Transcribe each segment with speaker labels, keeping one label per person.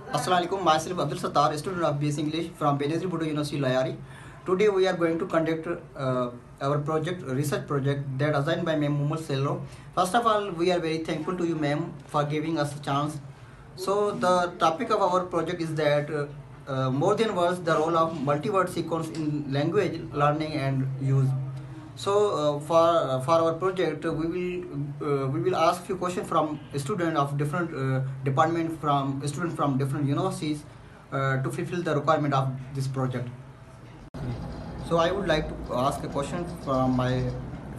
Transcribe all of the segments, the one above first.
Speaker 1: Assalamualaikum, myself Abdul Sattar, student of BS English from Benazir Bhutto University, Layari. Today we are going to conduct our project, research project that assigned by Ma'am Mumul Sello. First of all, we are very thankful to you, ma'am, for giving us a chance. So the topic of our project is that more than words, the role of multi-word sequence in language learning and use. So for our project, we will ask few questions from student of different department from student from different universities to fulfill the requirement of this project. So I would like to ask a question from my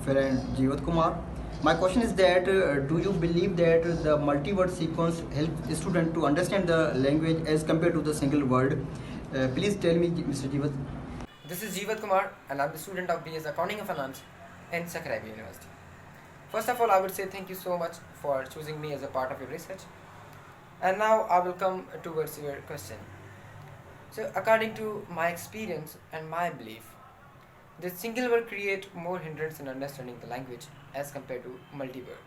Speaker 1: friend Jeevat Kumar. My question is that do you believe that the multi-word sequence helps student to understand the language as compared to the single word? Please tell me, Mr. Jeevat.
Speaker 2: This is Jeevat Kumar, and I'm the student of BS Accounting and Finance in Psycholinguistic University. First of all, I would say thank you so much for choosing me as a part of your research. And now I will come towards your question. So, according to my experience and my belief, the single word create more hindrance in understanding the language as compared to multi-word.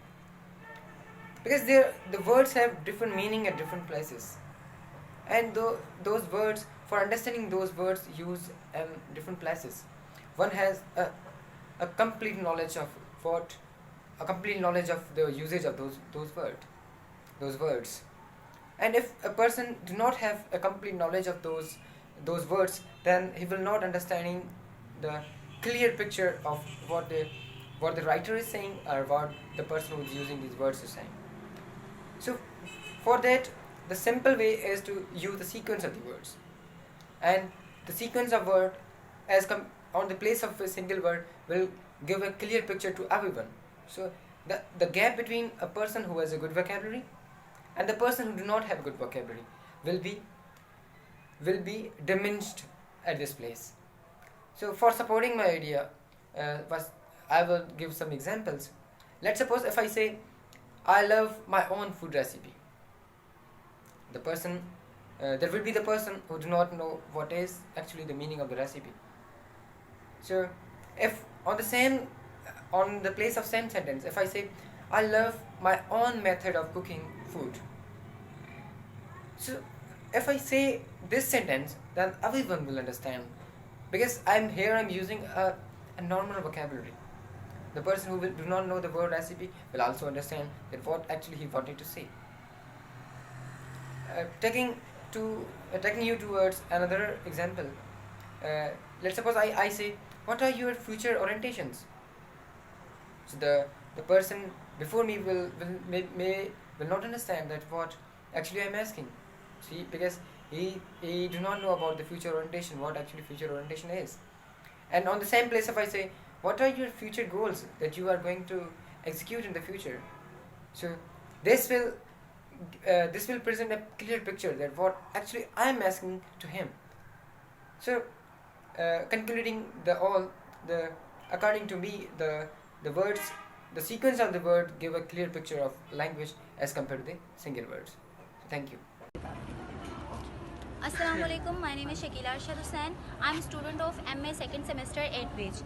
Speaker 2: Because the words have different meaning at different places, and those words, for understanding those words used in different places, one has a complete knowledge of what a complete knowledge of the usage of those words. And if a person do not have a complete knowledge of those words, then he will not understanding the clear picture of what the writer is saying, or what the person who is using these words is saying. So for that, the simple way is to use the sequence of the words, and the sequence of word on the place of a single word will give a clear picture to everyone. So the gap between a person who has a good vocabulary and the person who do not have good vocabulary will be diminished at this place. So for supporting my idea, I will give some examples. Let's suppose if I say I love my own food recipe. The person There will be the person who do not know what is actually the meaning of the recipe. So if on the place of same sentence, if I say I love my own method of cooking food, so if I say this sentence, then everyone will understand, because I'm using a normal vocabulary. The person who do not know the word recipe will also understand that what actually he wanted to say. Taking you towards another example. Let's suppose I say, what are your future orientations? So the person before me will not understand that what actually I'm asking. See, because he do not know about the future orientation, what actually future orientation is. And on the same place, if I say, what are your future goals that you are going to execute in the future? So this will present a clear picture that what actually I am asking to him. So concluding the according to me, the words, the sequence of the word give a clear picture of language as compared to the single words. So thank you.
Speaker 3: Assalamualaikum. My name is Shakila Arshad Hussain. I'm a student of MA second semester at Bridge.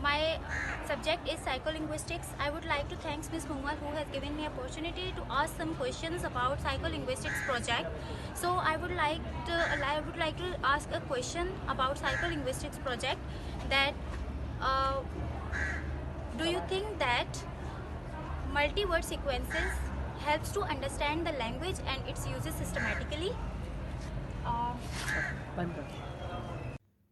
Speaker 3: My subject is psycholinguistics. I would like to thank Ms. Mumar who has given me opportunity to ask some questions about psycholinguistics project. So I would like to ask a question about psycholinguistics project. That do you think that multi-word sequences helps to understand the language and its uses systematically? Uh,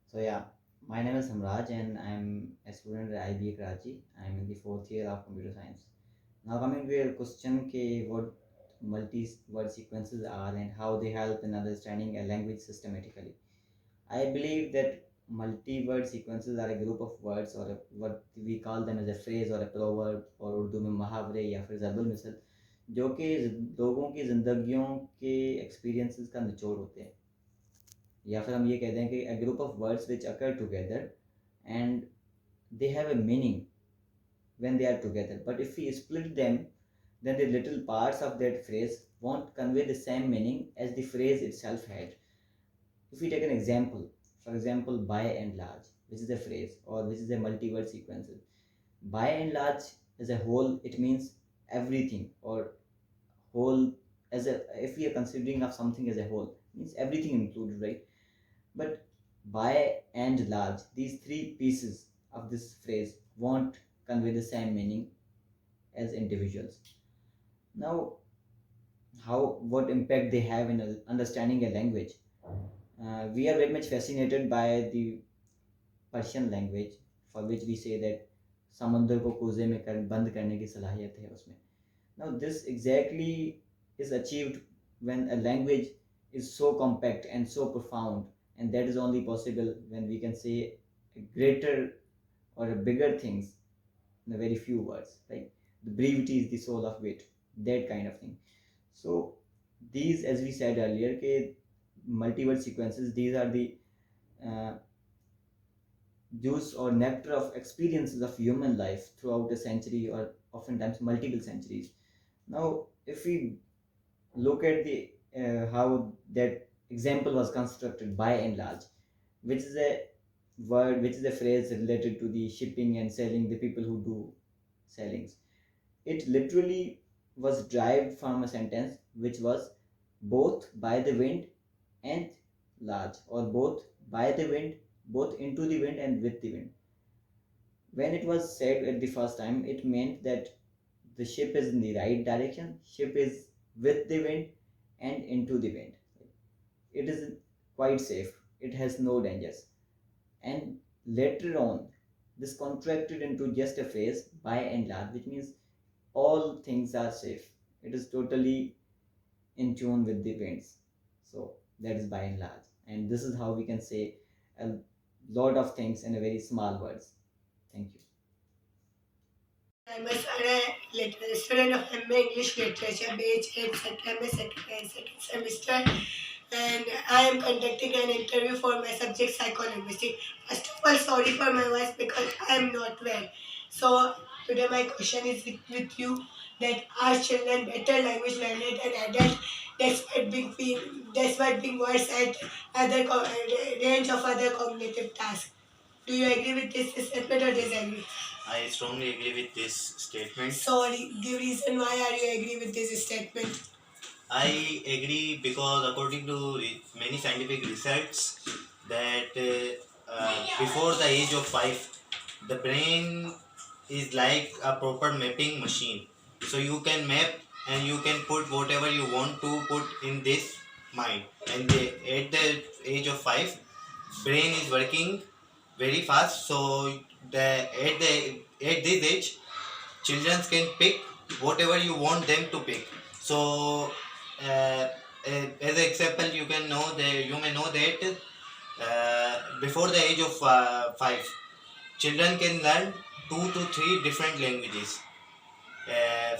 Speaker 4: So yeah, my name is Samraj and I'm a student at IBA Karachi. I'm in the fourth year of computer science. Now coming to your question, what multi-word sequences are and how they help in understanding a language systematically. I believe that multi-word sequences are a group of words, or what we call them as a phrase or a proverb, और उर्दू में मुहावरे या फिर ज़रुल मिसल, जो कि लोगों की ज़िंदगियों के एक्सपीरियंसेस का निचोड़ होते हैं, या फिर हम ये कहते हैं कि a group of words which occur together and they have a meaning when they are together, but if we split them, then the little parts of that phrase won't convey the same meaning as the phrase itself had. If we take an example, for example, by and large, which is a phrase or which is a multi-word sequence, by and large as a whole, it means everything or whole as a, if we are considering of something as a whole, means everything included, right? But by and large, these three pieces of this phrase won't convey the same meaning as individuals. Now, how, what impact they have in understanding a language? We are very much fascinated by the Persian language, for which we say that समंदर को कूजे में बंद करने की सलाहियत है उसमें. Now this exactly is achieved when a language is so compact and so profound, and that is only possible when we can say a greater or a bigger things in a very few words. Like the brevity is the soul of wit, that kind of thing. So these, as we said earlier, multi-word sequences, these are the uh, juice or nectar of experiences of human life throughout a century or oftentimes multiple centuries. Now, if we look at the how that example was constructed by and large, which is a word, which is a phrase related to the shipping and selling, the people who do sellings, it literally was derived from a sentence which was both by the wind and large, or both by the wind, both into the wind and with the wind. When it was said at the first time, it meant that the ship is in the right direction, ship is with the wind and into the wind. It is quite safe, it has no dangers. And later on, this contracted into just a phrase by and large, which means all things are safe. It is totally in tune with the winds. So that is by and large. And this is how we can say a lot of things in a very small words. Thank you.
Speaker 5: I'm a student of MA English Literature, batch 8, second semester, and I am conducting an interview for my subject Psycholinguistic. First of all, sorry for my voice because I am not well. So today my question is with you, that are children better language learners than adults despite being worse at range of other cognitive tasks? Do you agree with this statement or disagree?
Speaker 6: I strongly agree with this statement.
Speaker 5: Sorry, give reason why are you agree with this statement?
Speaker 6: I agree because according to many scientific research that before the age of 5, the brain is like a proper mapping machine. So you can map and you can put whatever you want to put in this mind. And at the age of 5, brain is working very fast. So at this age, children can pick whatever you want them to pick. So as an example, you may know that before the age of 5, children can learn 2 to 3 different languages.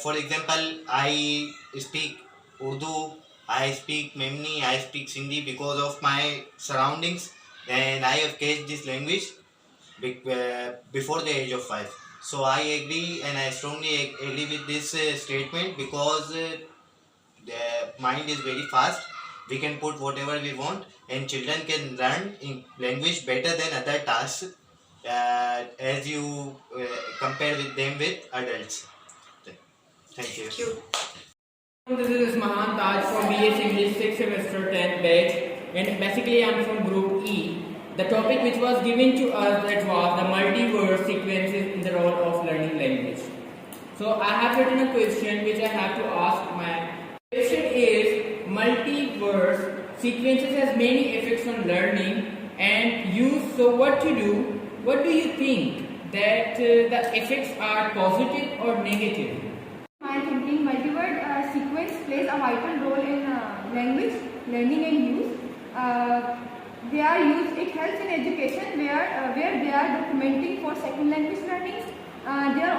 Speaker 6: For example, I speak Urdu, I speak Memni, I speak Sindhi because of my surroundings, and I have catched this language before the age of 5. So I agree, and I strongly agree with this statement because the mind is very fast. We can put whatever we want, and children can learn in language better than other tasks as you compare with them with adults. Thank you.
Speaker 5: Thank you.
Speaker 7: This is Mahan Taj from BS English 6th semester 10th batch, and basically I'm from group E. The topic which was given to us, that was the multi-word sequences in the role of learning language. So I have written a question which I have to ask. My question is, multi-word sequences has many effects on learning and use. So what to do? What do you think that the effects are positive or negative?
Speaker 8: My thinking, multi-word sequence plays a vital role in language learning and use. They are used. It helps in education where they are documenting for second language learning. They are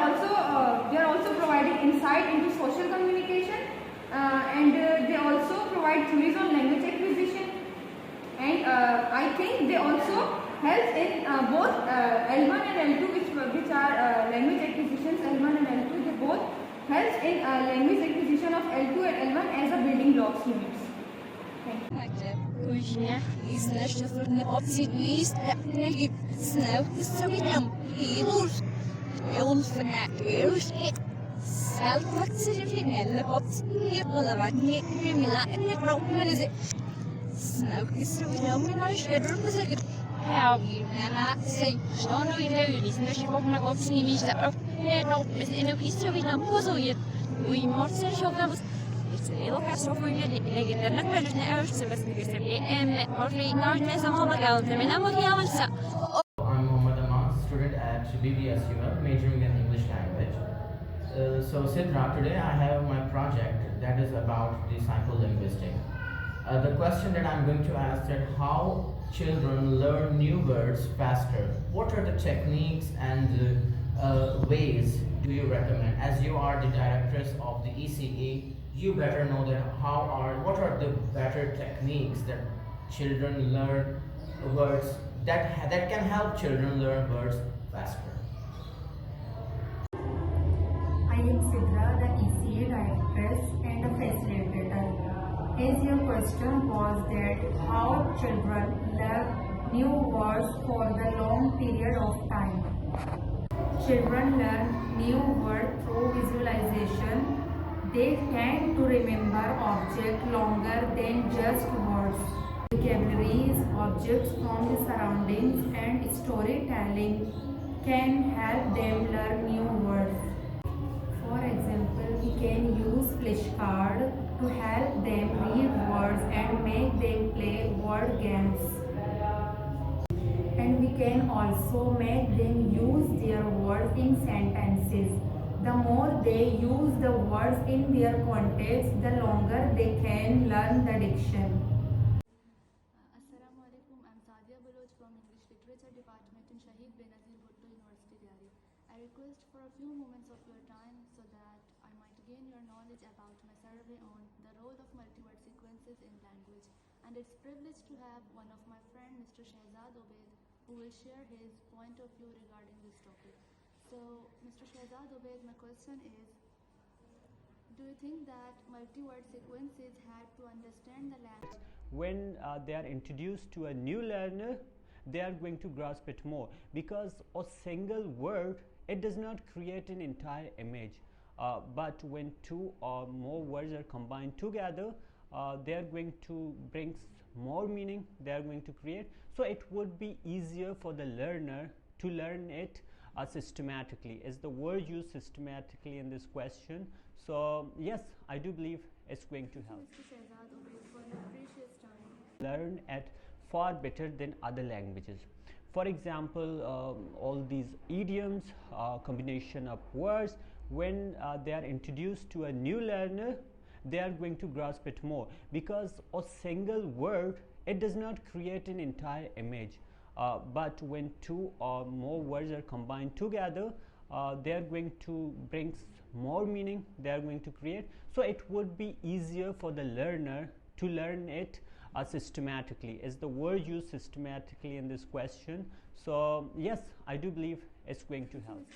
Speaker 8: also providing insight into social communication, and they also provide theories on language acquisition. And I think they also help in both L1 and L2, which are language acquisitions. L1 and L2, they both helps in language acquisition of L2 and L1 as a building blocks units. Thank you.
Speaker 9: Różnie i znaleźć trudne opcje i stepnęli znał sobie tam i już. Ja już Salvatore Otti Bolavani Mila Romanese how you and say, Sean, we know you listen to she walking like what's in each that no, it's in a piece of it, I'm puzzle yet. We more say, show them. It's a little cast off with it, like it, and not better than ours, so let's make it and mostly not as I'm home again. I mean, I'm looking at myself.
Speaker 10: I'm Mohammed Aman, student at BBSUL, majoring in English language. So Sidra, today I have my project that is about the psycholinguistic. The question that I'm going to ask is how children learn new words faster. What are the techniques and ways do you recommend? As you are the directress of the ECE, you better know that what are the better techniques that children learn words that can help children learn words faster.
Speaker 8: I am Sidra, the ECA directress and a facilitator. As your question was that how children learn new words for the long period of time. Children learn new words through visualization. They tend to remember objects longer than just words. Vocabularies, objects from the surroundings and storytelling can help them learn new words. For example, we can use flashcards to help them read words and make them play word games. And we can also make them use their words in sentences. The more they use the words in their context, the longer they can learn the diction.
Speaker 11: Assalamu alaikum. I'm Sadia Baloch from English Literature Department in Shahid Benazir Bhutto University, Delhi. I request for a few moments of your time so that I might gain your knowledge about my survey on the role of multi-word sequences in language. And it's privileged to have one of my friend, Mr. Shehzad Obaid, who will share his point of view regarding this topic. So, Mr. Shehzad Obaid, my question is, do you think that multi-word sequences help to understand the language?
Speaker 12: When they are introduced to a new learner, they are going to grasp it more, because a single word, it does not create an entire image, but when two or more words are combined together, they are going to bring more meaning, they are going to create. So it would be easier for the learner to learn it systematically. Is the word used systematically in this question? So yes, I do believe it's going to help. Learn it far better than other languages. For example, all these idioms, combination of words, when they are introduced to a new learner, they are going to grasp it more, because a single word, it does not create an entire image, but when two or more words are combined together, they are going to bring more meaning, they are going to create. So it would be easier for the learner to learn it systematically. Is the word used systematically in this question? So yes, I do believe it's going to help.